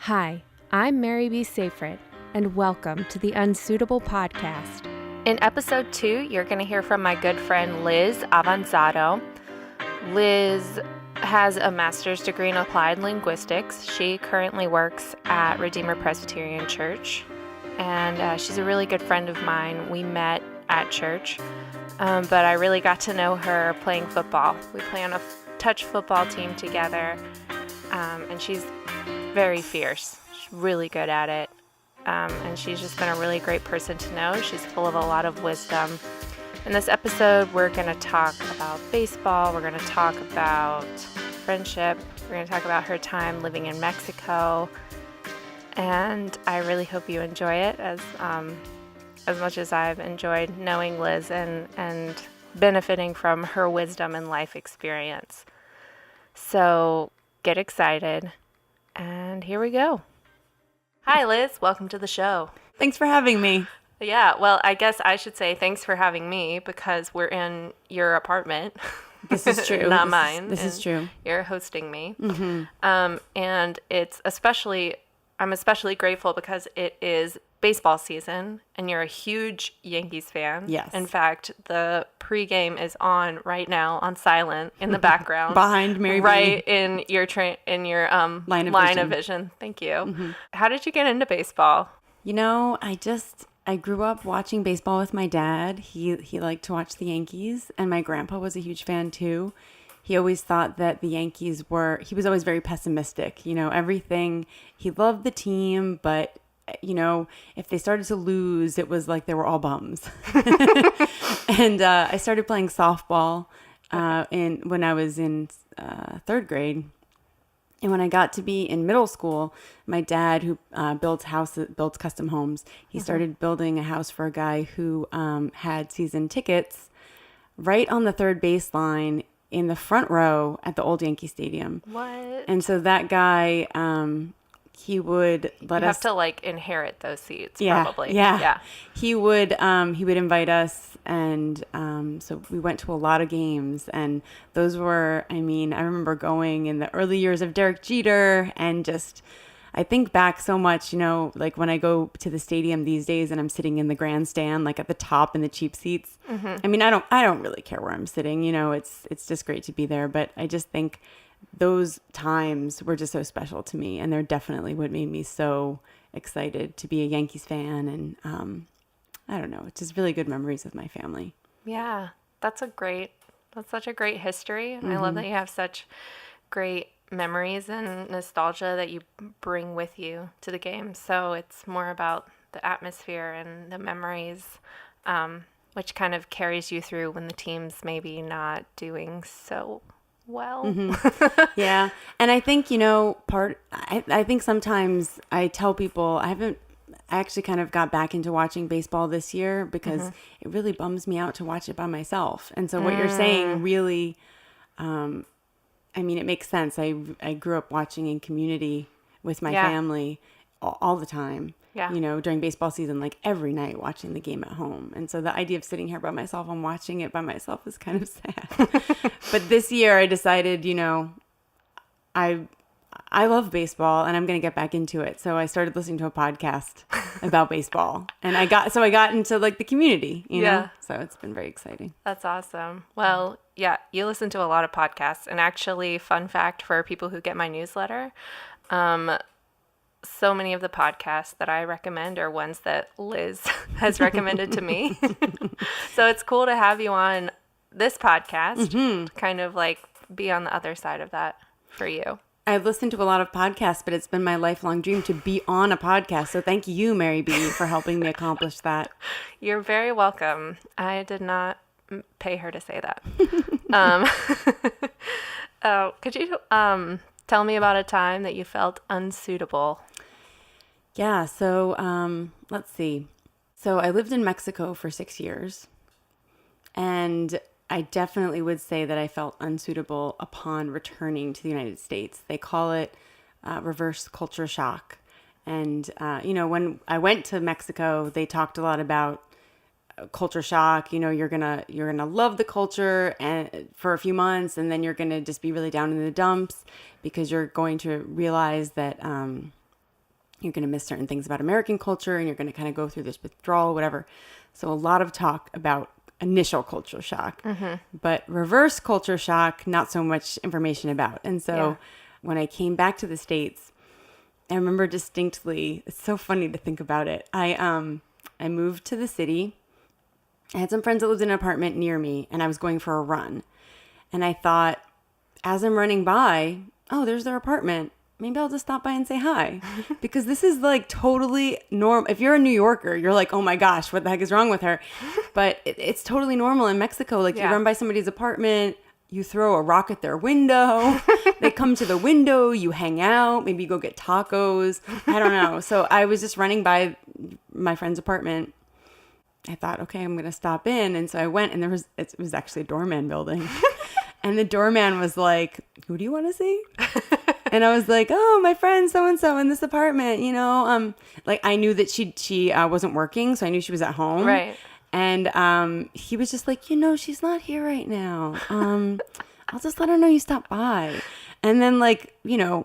Hi, I'm Mary B. Safrit, and welcome to the Unsuitable podcast. In episode 2, you're going to hear from my good friend Liz Avanzato. Liz has a master's degree in applied linguistics. She currently works at Redeemer Presbyterian Church, and she's a really good friend of mine. We met at church, but I really got to know her playing football. We play on a touch football team together, and she's very fierce. She's really good at it, and she's just been a really great person to know. She's full of a lot of wisdom. In this episode, we're going to talk about baseball. We're going to talk about friendship. We're going to talk about her time living in Mexico, and I really hope you enjoy it as much as I've enjoyed knowing Liz and benefiting from her wisdom and life experience. So get excited. And here we go. Hi, Liz. Welcome to the show. Thanks for having me. Yeah, well, I guess I should say thanks for having me because we're in your apartment. This is true. Not mine. This is true. You're hosting me. Mm-hmm. And I'm especially grateful because it is baseball season and you're a huge Yankees fan. Yes. In fact, the pregame is on right now on silent in the background. Behind Mary B. Right in your line of vision. Thank you. Mm-hmm. How did you get into baseball? You know, I grew up watching baseball with my dad. He liked to watch the Yankees, and my grandpa was a huge fan too. He always thought that the Yankees he was always very pessimistic. You know, everything, he loved the team, but you know, if they started to lose, it was like they were all bums. And I started playing softball when I was in third grade. And when I got to be in middle school, my dad, who builds custom homes, he started building a house for a guy who had season tickets right on the third baseline in the front row at the old Yankee Stadium. What? And so that guy, he would let us... You have to like inherit those seats, yeah, probably. Yeah. He would invite us, and so we went to a lot of games, and those were, I remember going in the early years of Derek Jeter, and just, I think back so much, you know, like when I go to the stadium these days and I'm sitting in the grandstand, like at the top in the cheap seats. Mm-hmm. I don't really care where I'm sitting, you know, it's just great to be there, but I just think those times were just so special to me, and they're definitely what made me so excited to be a Yankees fan. And I don't know, it's just really good memories with my family. Yeah, that's such a great history. Mm-hmm. I love that you have such great memories and nostalgia that you bring with you to the game. So it's more about the atmosphere and the memories, which kind of carries you through when the team's maybe not doing so well. Mm-hmm. Yeah. And I think, you know, I think sometimes I tell people I actually kind of got back into watching baseball this year because it really bums me out to watch it by myself. And so what you're saying really, it makes sense. I grew up watching in community with my family all the time. Yeah. You know, during baseball season, like every night watching the game at home. And so the idea of sitting here by myself and watching it by myself is kind of sad. But this year I decided, you know, I love baseball and I'm going to get back into it. So I started listening to a podcast about baseball, and I got into like the community, you know? So it's been very exciting. That's awesome. Well, yeah, you listen to a lot of podcasts, and actually, fun fact for people who get my newsletter, so many of the podcasts that I recommend are ones that Liz has recommended to me. So it's cool to have you on this podcast, to kind of like be on the other side of that for you. I've listened to a lot of podcasts, but it's been my lifelong dream to be on a podcast. So thank you, Mary B., for helping me accomplish that. You're very welcome. I did not pay her to say that. Could you tell me about a time that you felt unsuitable? Yeah, so let's see. So I lived in Mexico for 6 years, and I definitely would say that I felt unsuitable upon returning to the United States. They call it reverse culture shock. And, you know, when I went to Mexico, they talked a lot about culture shock. You know, you're gonna love the culture and for a few months, and then you're gonna just be really down in the dumps because you're going to realize that you're going to miss certain things about American culture, and you're going to kind of go through this withdrawal, whatever. So a lot of talk about initial culture shock, but reverse culture shock, not so much information about. And so when I came back to the States, I remember distinctly, it's so funny to think about it. I moved to the city. I had some friends that lived in an apartment near me, and I was going for a run. And I thought, as I'm running by, oh, there's their apartment. Maybe I'll just stop by and say hi, because this is like totally normal. If you're a New Yorker, you're like, oh my gosh, what the heck is wrong with her? But it's totally normal in Mexico. Like you run by somebody's apartment, you throw a rock at their window, they come to the window, you hang out, maybe you go get tacos. I don't know. So I was just running by my friend's apartment. I thought, okay, I'm going to stop in. And so I went, and it was actually a doorman building. And the doorman was like, who do you want to see? And I was like, oh, my friend so-and-so in this apartment, like I knew that she wasn't working. So I knew she was at home. Right. And he was just like, she's not here right now. I'll just let her know you stopped by. And then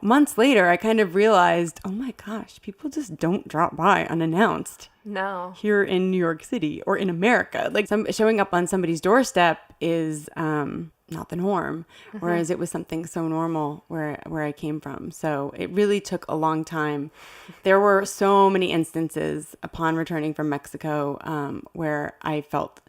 months later, I kind of realized, oh my gosh, people just don't drop by unannounced. No. Here in New York City or in America. Like showing up on somebody's doorstep is not the norm, whereas it was something so normal where I came from. So it really took a long time. There were so many instances upon returning from Mexico where I felt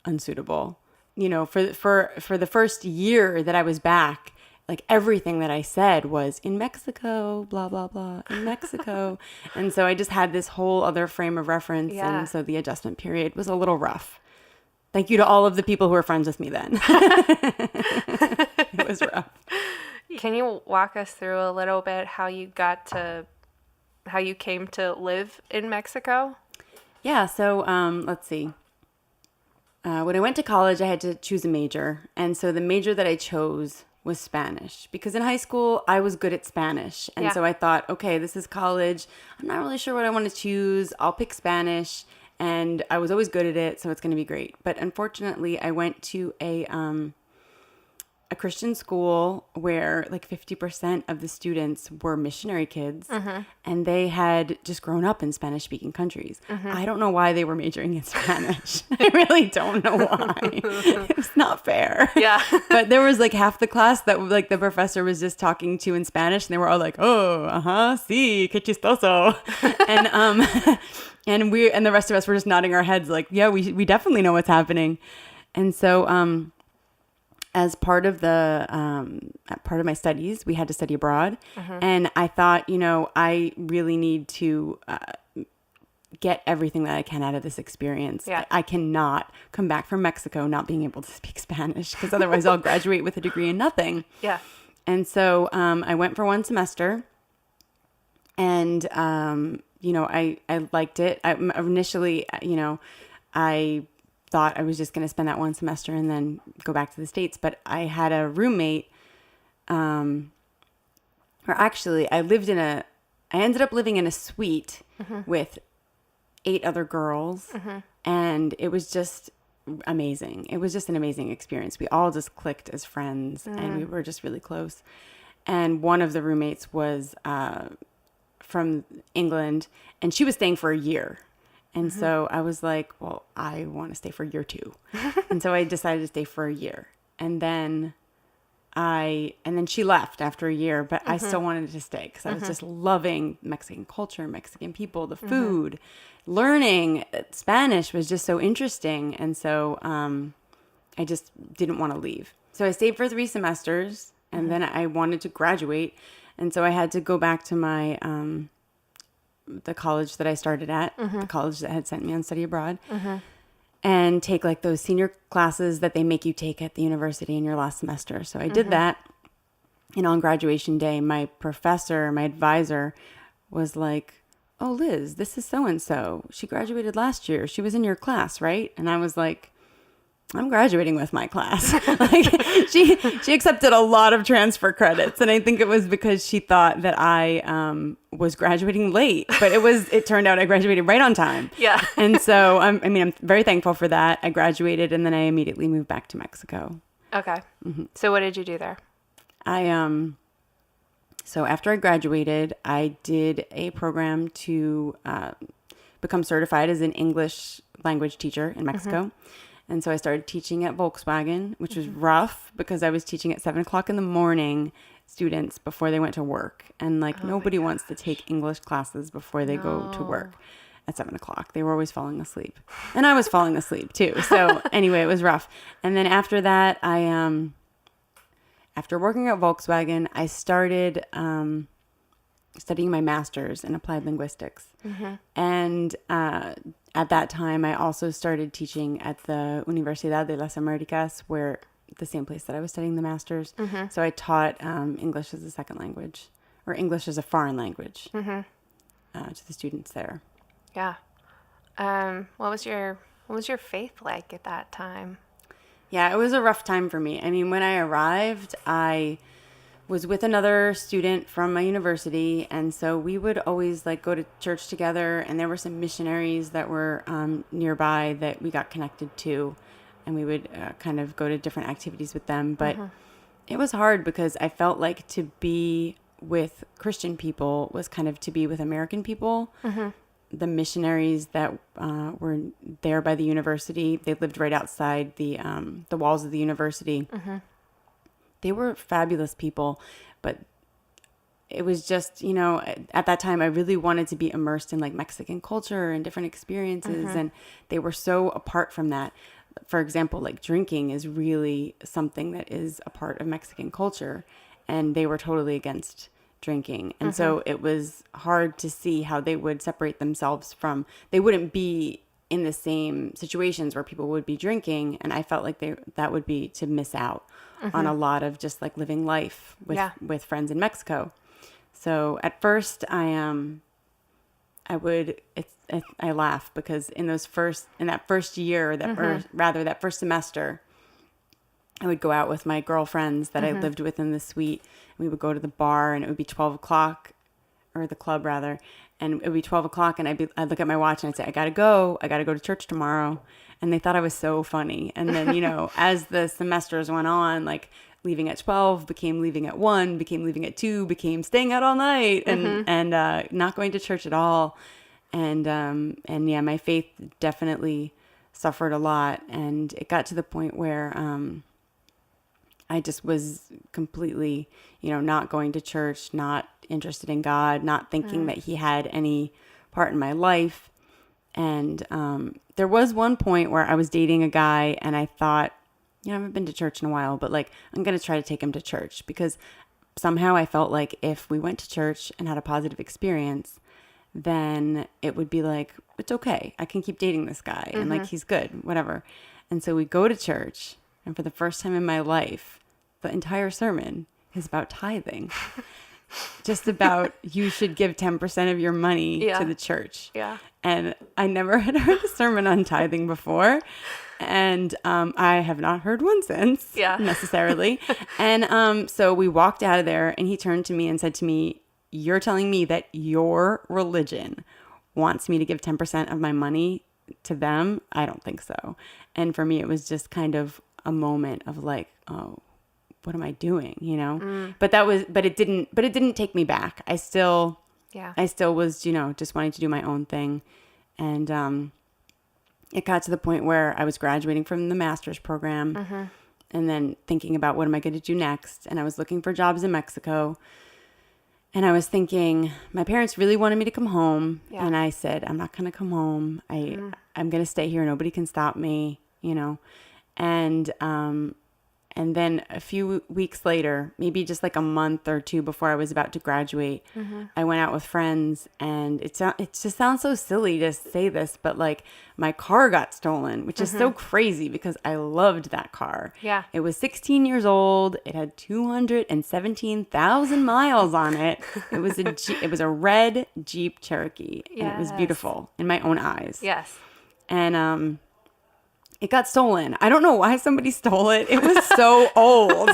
unsuitable. For the first year that I was back, like everything that I said was in Mexico, blah, blah, blah, in Mexico. And so I just had this whole other frame of reference. Yeah. And so the adjustment period was a little rough. Thank you to all of the people who were friends with me then. It was rough. Can you walk us through a little bit how you came to live in Mexico? Yeah. So let's see. When I went to college, I had to choose a major. And so the major that I chose was Spanish, because in high school I was good at Spanish. And so I thought, okay, this is college. I'm not really sure what I want to choose. I'll pick Spanish. And I was always good at it, so it's going to be great. But unfortunately, I went to a Christian school where like 50% of the students were missionary kids, and they had just grown up in Spanish-speaking countries. I don't know why they were majoring in Spanish. I really don't know why. It was not fair. Yeah. But there was like half the class that like the professor was just talking to in Spanish, and they were all like, "Oh, sí, qué chistoso," and And the rest of us were just nodding our heads like, yeah, we definitely know what's happening. And so as part of my studies, we had to study abroad. And I thought, I really need to get everything that I can out of this experience. Yeah. I cannot come back from Mexico not being able to speak Spanish, because otherwise I'll graduate with a degree in nothing. Yeah. And so I went for one semester, and I liked it. Initially, I thought I was just going to spend that one semester and then go back to the States. But I had a roommate, or actually I ended up living in a suite with 8 other girls. And it was just amazing. It was just an amazing experience. We all just clicked as friends, and we were just really close. And one of the roommates was from England, and she was staying for a year. And so I was like, well, I want to stay for a year too. And so I decided to stay for a year. And then she left after a year, but I still wanted to stay because I was just loving Mexican culture, Mexican people, the food, learning Spanish was just so interesting. And so I just didn't want to leave. So I stayed for 3 semesters, and then I wanted to graduate. And so I had to go back to my the college that I started at, the college that had sent me on study abroad, and take like those senior classes that they make you take at the university in your last semester. So I did that. And on graduation day, my professor, my advisor was like, oh, Liz, this is so-and-so. She graduated last year. She was in your class, right? And I was like, I'm graduating with my class. Like she accepted a lot of transfer credits, and I think it was because she thought that I was graduating late, but it turned out I graduated right on time. Yeah. And so I'm very thankful for that. I graduated, and then I immediately moved back to Mexico. Okay. So what did you do there? I So after I graduated, I did a program to become certified as an English language teacher in Mexico. And so I started teaching at Volkswagen, which was rough because I was teaching at 7:00 in the morning students before they went to work. And like nobody wants to take English classes before they go to work at 7:00. They were always falling asleep. And I was falling asleep too. So anyway, it was rough. And then after that, after working at Volkswagen, I started studying my master's in applied linguistics. And at that time, I also started teaching at the Universidad de las Americas, where the same place that I was studying the master's. So I taught English as a second language, or English as a foreign language, to the students there. Yeah. What was your faith like at that time? Yeah, it was a rough time for me. I mean, when I arrived, I was with another student from my university, and so we would always like go to church together, and there were some missionaries that were nearby that we got connected to, and we would kind of go to different activities with them. But it was hard because I felt like to be with Christian people was kind of to be with American people. The missionaries that were there by the university, they lived right outside the walls of the university. They were fabulous people, but it was just, at that time I really wanted to be immersed in like Mexican culture and different experiences, and they were so apart from that. For example, like drinking is really something that is a part of Mexican culture, and they were totally against drinking. And so it was hard to see how they would separate themselves from, they wouldn't be in the same situations where people would be drinking. And I felt like that would be to miss out on a lot of just like living life with friends in Mexico. So at first I laugh because in that first year, that first semester, I would go out with my girlfriends that I lived with in the suite. We would go to the bar, and it would be 12 o'clock, or the club rather, and it would be 12 o'clock, and I'd look at my watch and I'd say, I gotta go to church tomorrow. And they thought I was so funny. And then, as the semesters went on, like leaving at 12 became leaving at 1, became leaving at 2, became staying out all night and not going to church at all. And yeah, my faith definitely suffered a lot. And it got to the point where, I just was completely, not going to church, not interested in God, not thinking that he had any part in my life. And there was one point where I was dating a guy and I thought, I haven't been to church in a while, but like, I'm going to try to take him to church, because somehow I felt like if we went to church and had a positive experience, then it would be like, it's okay. I can keep dating this guy and like, he's good, whatever. And so we go to church, and for the first time in my life, the entire sermon is about tithing. Just about you should give 10% of your money to the church. Yeah. And I never had heard a sermon on tithing before. And I have not heard one since necessarily. And so we walked out of there, and he turned to me and said to me, "You're telling me that your religion wants me to give 10% of my money to them? I don't think so." And for me, it was just kind of a moment of like, oh, what am I doing? But it didn't take me back. I still was, just wanting to do my own thing. And it got to the point where I was graduating from the master's program and then thinking about what am I going to do next. And I was looking for jobs in Mexico. And I was thinking, my parents really wanted me to come home. Yeah. And I said, I'm not going to come home. I'm going to stay here. Nobody can stop me, And then a few weeks later, maybe just like a month or two before I was about to graduate, I went out with friends, and it just sounds so silly to say this, but like my car got stolen, which is so crazy because I loved that car. Yeah. It was 16 years old. It had 217,000 miles on it. It was a red Jeep Cherokee, and it was beautiful in my own eyes. Yes. And it got stolen. I don't know why somebody stole it. It was so old,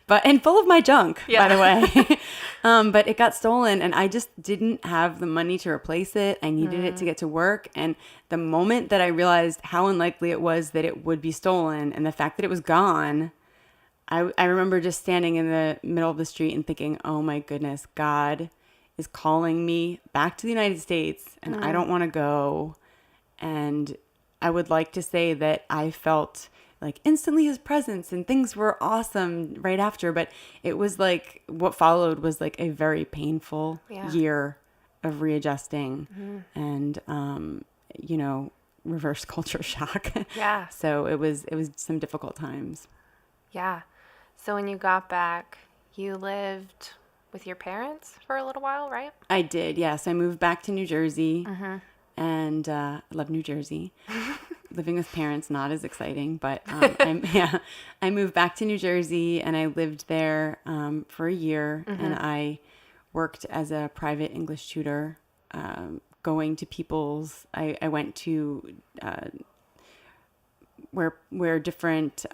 and full of my junk, by the way. But it got stolen, and I just didn't have the money to replace it. I needed it to get to work. And the moment that I realized how unlikely it was that it would be stolen, and the fact that it was gone, I remember just standing in the middle of the street and thinking, oh my goodness, God is calling me back to the United States and I don't want to go. And I would like to say that I felt like instantly his presence and things were awesome right after. But it was like what followed was like a very painful year of readjusting and, reverse culture shock. Yeah. So it was some difficult times. Yeah. So when you got back, you lived with your parents for a little while, right? I did, yes. I moved back to New Jersey, and I love New Jersey. Living with parents, not as exciting, but I moved back to New Jersey, and I lived there for a year, and I worked as a private English tutor, going to people's. I went to where different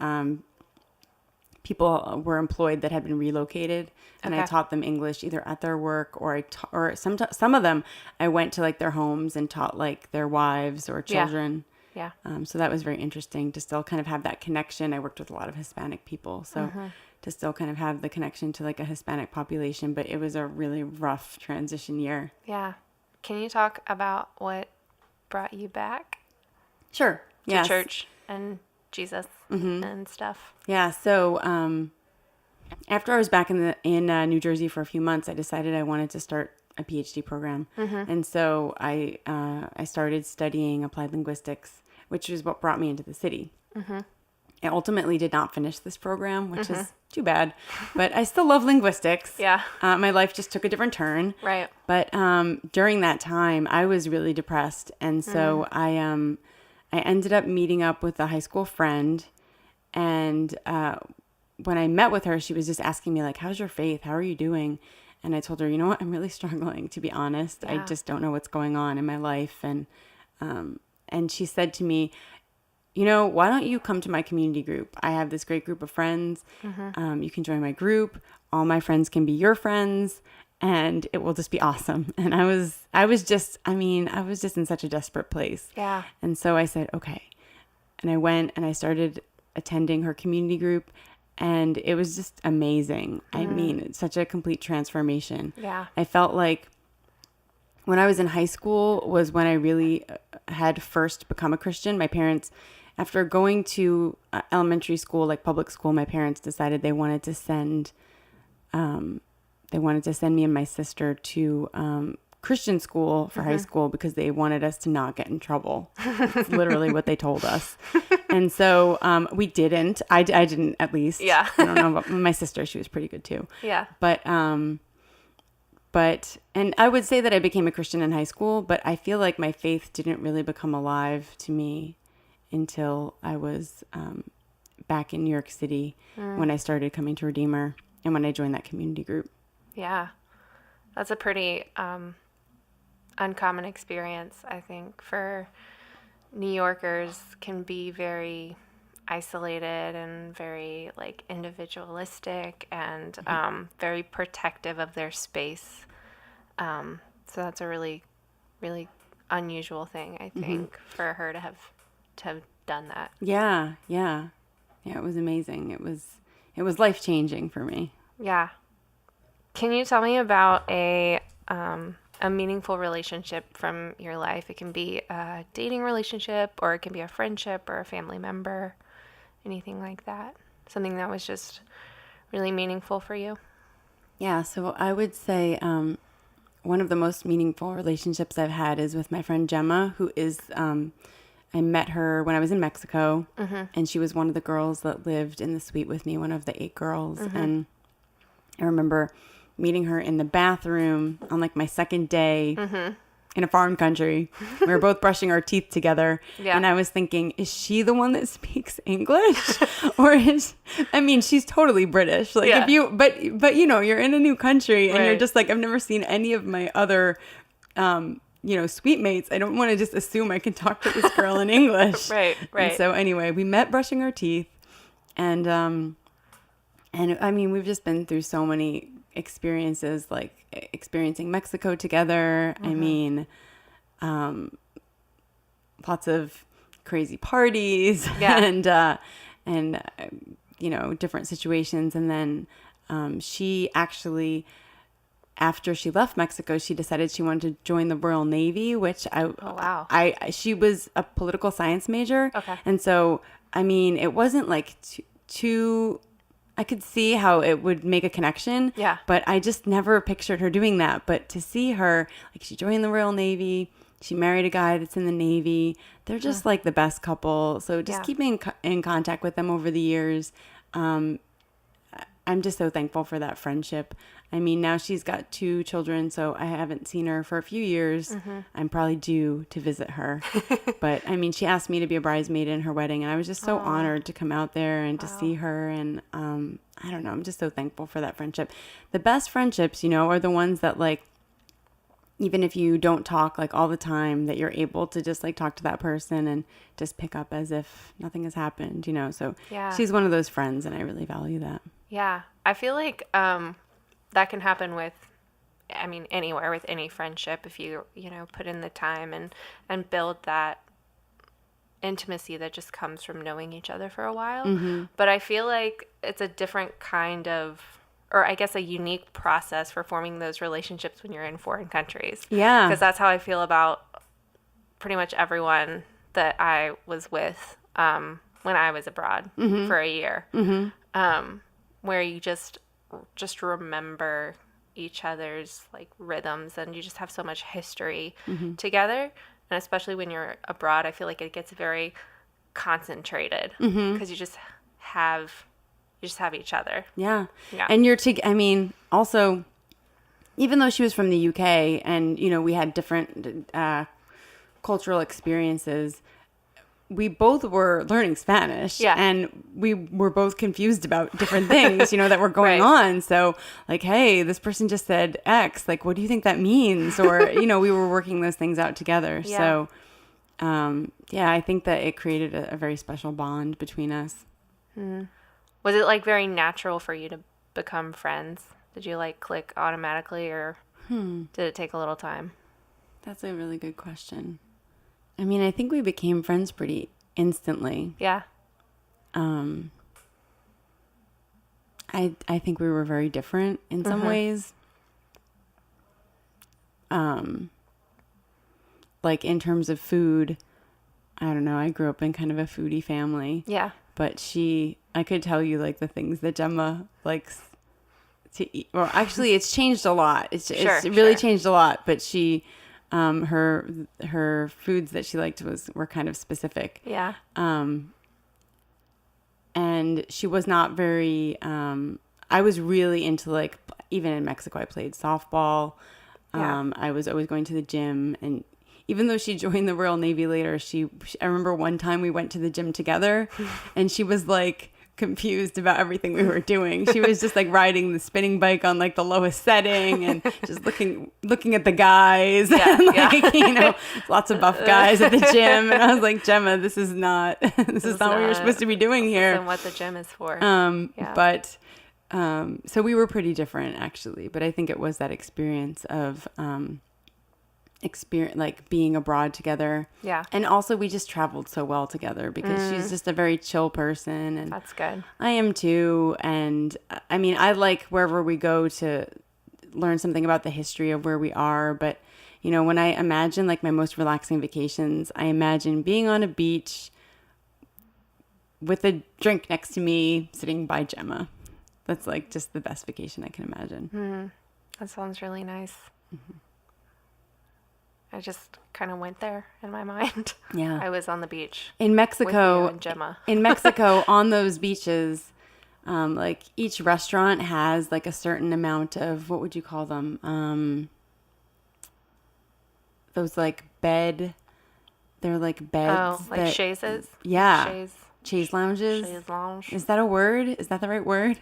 people were employed that had been relocated, and I taught them English either at their work or some of them I went to like their homes and taught like their wives or children. Yeah. So that was very interesting to still kind of have that connection. I worked with a lot of Hispanic people, so to still kind of have the connection to like a Hispanic population, but it was a really rough transition year. Yeah. Can you talk about what brought you back? Sure. To church and Jesus and stuff. Yeah. So after I was back in New Jersey for a few months, I decided I wanted to start a PhD program, and so I started studying applied linguistics, which is what brought me into the city. I ultimately did not finish this program, which is too bad, but I still love linguistics. Yeah. My life just took a different turn. Right. But during that time, I was really depressed, and so I ended up meeting up with a high school friend, and when I met with her, she was just asking me like, how's your faith? How are you doing? And I told her, you know what, I'm really struggling, to be honest. Yeah. I just don't know what's going on in my life. And she said to me, you know, why don't you come to my community group? I have this great group of friends. You can join my group. All my friends can be your friends, and it will just be awesome. And I was just in such a desperate place. Yeah. And so I said, okay. And I went and I started attending her community group, and it was just amazing. I mean, it's such a complete transformation. Yeah. I felt like when I was in high school was when I really had first become a Christian. My parents, after going to elementary school, like public school, my parents decided they wanted to send me and my sister to Christian school for high school because they wanted us to not get in trouble. That's literally what they told us. And so we didn't. I didn't, at least. Yeah. I don't know about my sister. She was pretty good too. Yeah. But and I would say that I became a Christian in high school, but I feel like my faith didn't really become alive to me until I was back in New York City when I started coming to Redeemer and when I joined that community group. Yeah. That's a pretty uncommon experience, I think, for New Yorkers. Can be very isolated and very like individualistic and very protective of their space. So that's a really, really unusual thing, I think, for her to have done that. Yeah. It was amazing. It was life-changing for me. Yeah. Can you tell me about a meaningful relationship from your life? It can be a dating relationship, or it can be a friendship or a family member, anything like that. Something that was just really meaningful for you. Yeah, so I would say one of the most meaningful relationships I've had is with my friend Gemma, who is, I met her when I was in Mexico, and she was one of the girls that lived in the suite with me, one of the 8 girls. And I remember meeting her in the bathroom on like my second day in a foreign country. We were both brushing our teeth together. Yeah. And I was thinking, is she the one that speaks English? Or she's totally British. Like but you know, you're in a new country and you're just like, I've never seen any of my other, suite mates. I don't want to just assume I can talk to this girl in English. Right. And so anyway, we met brushing our teeth, and I mean, we've just been through so many experiences, like experiencing Mexico together. I mean, lots of crazy parties and different situations. And then she actually, after she left Mexico, she decided she wanted to join the Royal Navy, which Oh, wow. she was a political science major. Okay. And so, I mean, it wasn't like too, I could see how it would make a connection. Yeah. But I just never pictured her doing that. But to see her, like, she joined the Royal Navy, she married a guy that's in the Navy. They're just like the best couple. So just keeping in contact with them over the years. I'm just so thankful for that friendship. I mean, now she's got 2 children, so I haven't seen her for a few years. I'm probably due to visit her. But I mean, she asked me to be a bridesmaid in her wedding, and I was just so honored to come out there and to see her. And I don't know, I'm just so thankful for that friendship. The best friendships, are the ones that, like, even if you don't talk like all the time, that you're able to just like talk to that person and just pick up as if nothing has happened, so she's one of those friends, and I really value that. Yeah. I feel like that can happen with, anywhere, with any friendship, if you, put in the time and build that intimacy that just comes from knowing each other for a while. But I feel like it's a different kind of, or I guess a unique process for forming those relationships when you're in foreign countries. Yeah. Because that's how I feel about pretty much everyone that I was with when I was abroad for a year. Where you just remember each other's like rhythms, and you just have so much history together. And especially when you're abroad, I feel like it gets very concentrated because you just have each other. Yeah. And also, even though she was from the UK and, we had different cultural experiences, we both were learning Spanish. Yeah. And we were both confused about different things, that were going on. So like, hey, this person just said X. Like, what do you think that means? Or, we were working those things out together. Yeah. So, I think that it created a very special bond between us. Was it like very natural for you to become friends? Did you like click automatically, or did it take a little time? That's a really good question. I think we became friends pretty instantly. Yeah. I think we were very different in some ways. Like in terms of food, I don't know, I grew up in kind of a foodie family. Yeah. But I could tell you like the things that Gemma likes to eat. Well, actually it's changed a lot. It's really changed a lot, but she, her foods that she liked were kind of specific. Yeah. And she was not very, I was really into, like, even in Mexico, I played softball. I was always going to the gym, and even though she joined the Royal Navy later, I remember one time we went to the gym together, and she was like confused about everything we were doing. She was just like riding the spinning bike on like the lowest setting and just looking at the guys. Yeah, and, like, lots of buff guys at the gym. And I was like, Gemma, this is not what you're supposed to be doing here. And what the gym is for. But so we were pretty different actually. But I think it was that experience of like being abroad together. Yeah. And also we just traveled so well together because she's just a very chill person, and that's good. I am too. And I like wherever we go to learn something about the history of where we are, but when I imagine like my most relaxing vacations, I imagine being on a beach with a drink next to me, sitting by Gemma. That's like just the best vacation I can imagine. That sounds really nice. I just kind of went there in my mind. Yeah. I was on the beach in Mexico with you and Gemma. In Mexico, on those beaches, like each restaurant has like a certain amount of, what would you call them? Those like they're like beds. Oh, like chaises? Yeah. Chaise lounges. Chaise lounge. Is that a word? Is that the right word?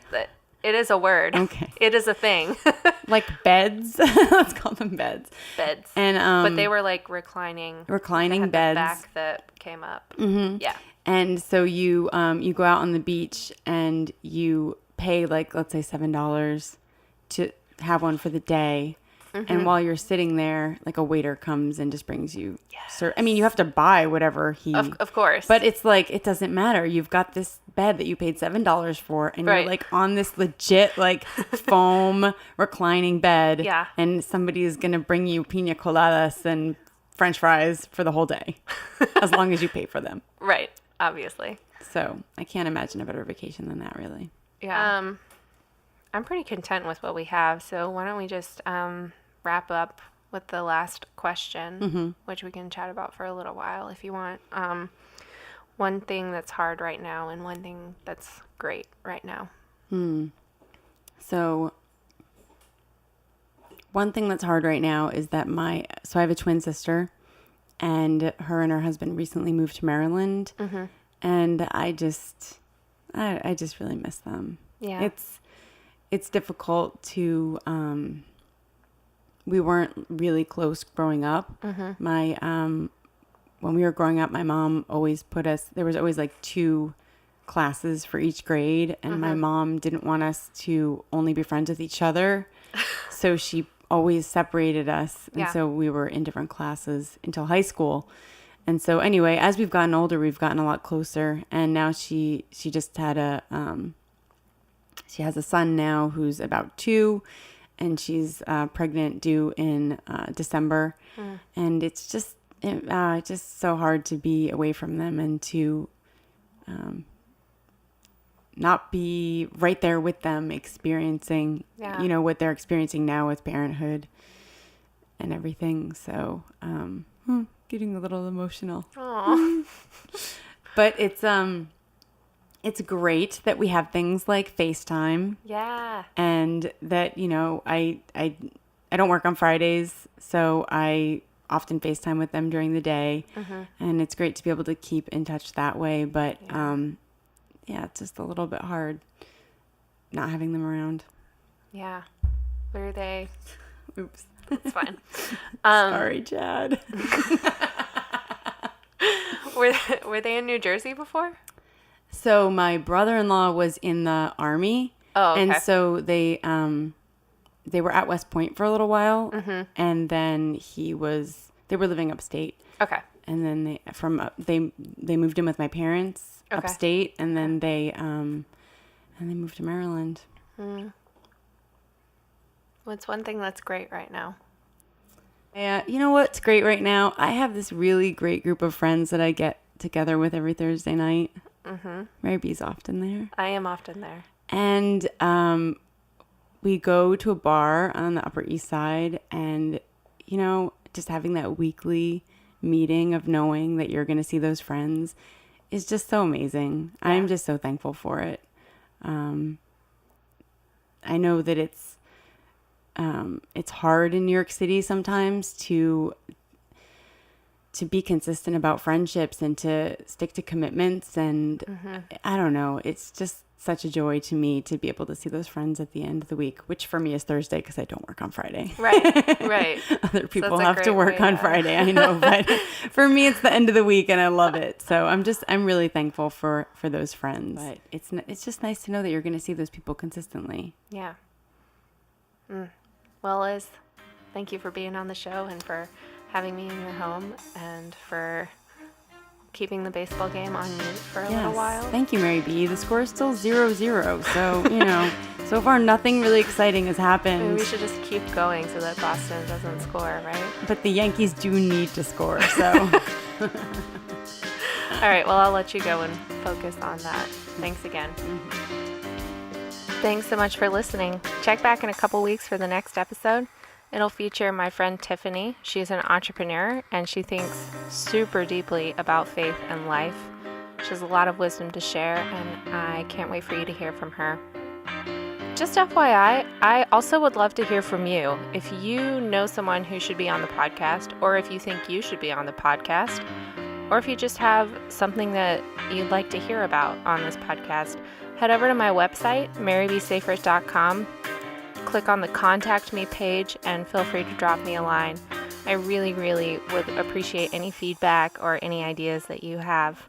It is a word. Okay. It is a thing. Like beds. Let's call them beds. Beds. And but they were like reclining beds. The back that came up. Mm-hmm. Yeah. And so you go out on the beach and you pay like, let's say $7 to have one for the day. And while you're sitting there, like a waiter comes and just brings you. I mean, you have to buy whatever he. Of course. But it's like, it doesn't matter. You've got this bed that you paid $7 for, and you're like on this legit like foam reclining bed. Yeah. And somebody is gonna bring you pina coladas and French fries for the whole day, as long as you pay for them. Right. Obviously. So I can't imagine a better vacation than that, really. Yeah. I'm pretty content with what we have. So why don't we just wrap up with the last question, which we can chat about for a little while if you want. One thing that's hard right now and one thing that's great right now. So one thing that's hard right now is that so I have a twin sister, and her husband recently moved to Maryland, and I just really miss them. Yeah. It's difficult to, we weren't really close growing up. When we were growing up, my mom always there was always like 2 classes for each grade, and my mom didn't want us to only be friends with each other. So she always separated us. And so we were in different classes until high school. And so anyway, as we've gotten older, we've gotten a lot closer. And now she just had she has a son now who's about 2, and she's pregnant, due in December. And it's just so hard to be away from them and to not be right there with them, experiencing, what they're experiencing now with parenthood and everything. So, getting a little emotional. Aww. But it's great that we have things like FaceTime. Yeah. And that, I don't work on Fridays, so I often FaceTime with them during the day. And it's great to be able to keep in touch that way. But, it's just a little bit hard not having them around. Yeah. Where are they? Oops. It's fine. Sorry, Chad. Were they in New Jersey before? So my brother-in-law was in the Army. Oh, okay. And so they were at West Point for a little while. And then they were living upstate. Okay. And then they moved in with my parents upstate, and then they moved to Maryland. What's one thing that's great right now? Yeah, you know what's great right now? I have this really great group of friends that I get together with every Thursday night. Mary B's often there. I am often there. And we go to a bar on the Upper East Side, and just having that weekly meeting of knowing that you're going to see those friends is just so amazing. Yeah. I'm just so thankful for it. I know that it's hard in New York City sometimes to be consistent about friendships and to stick to commitments. And I don't know, it's just such a joy to me to be able to see those friends at the end of the week, which for me is Thursday because I don't work on Friday. Right. Other people have to work on Friday, I know, but for me it's the end of the week and I love it. So I'm really thankful for those friends. But it's just nice to know that you're going to see those people consistently. Yeah. Well, Liz, thank you for being on the show and for having me in your home and for keeping the baseball game on mute for a little while. Thank you, Mary B. The score is still 0-0. So, so far nothing really exciting has happened. Maybe we should just keep going so that Boston doesn't score, right? But the Yankees do need to score, so. All right, well, I'll let you go and focus on that. Thanks again. Thanks so much for listening. Check back in a couple weeks for the next episode. It'll feature my friend Tiffany. She's an entrepreneur and she thinks super deeply about faith and life. She has a lot of wisdom to share and I can't wait for you to hear from her. Just FYI, I also would love to hear from you. If you know someone who should be on the podcast, or if you think you should be on the podcast, or if you just have something that you'd like to hear about on this podcast, head over to my website, marybsafrit.com. Click on the Contact Me page and feel free to drop me a line. I really, really would appreciate any feedback or any ideas that you have.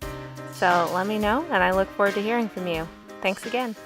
So let me know, and I look forward to hearing from you. Thanks again.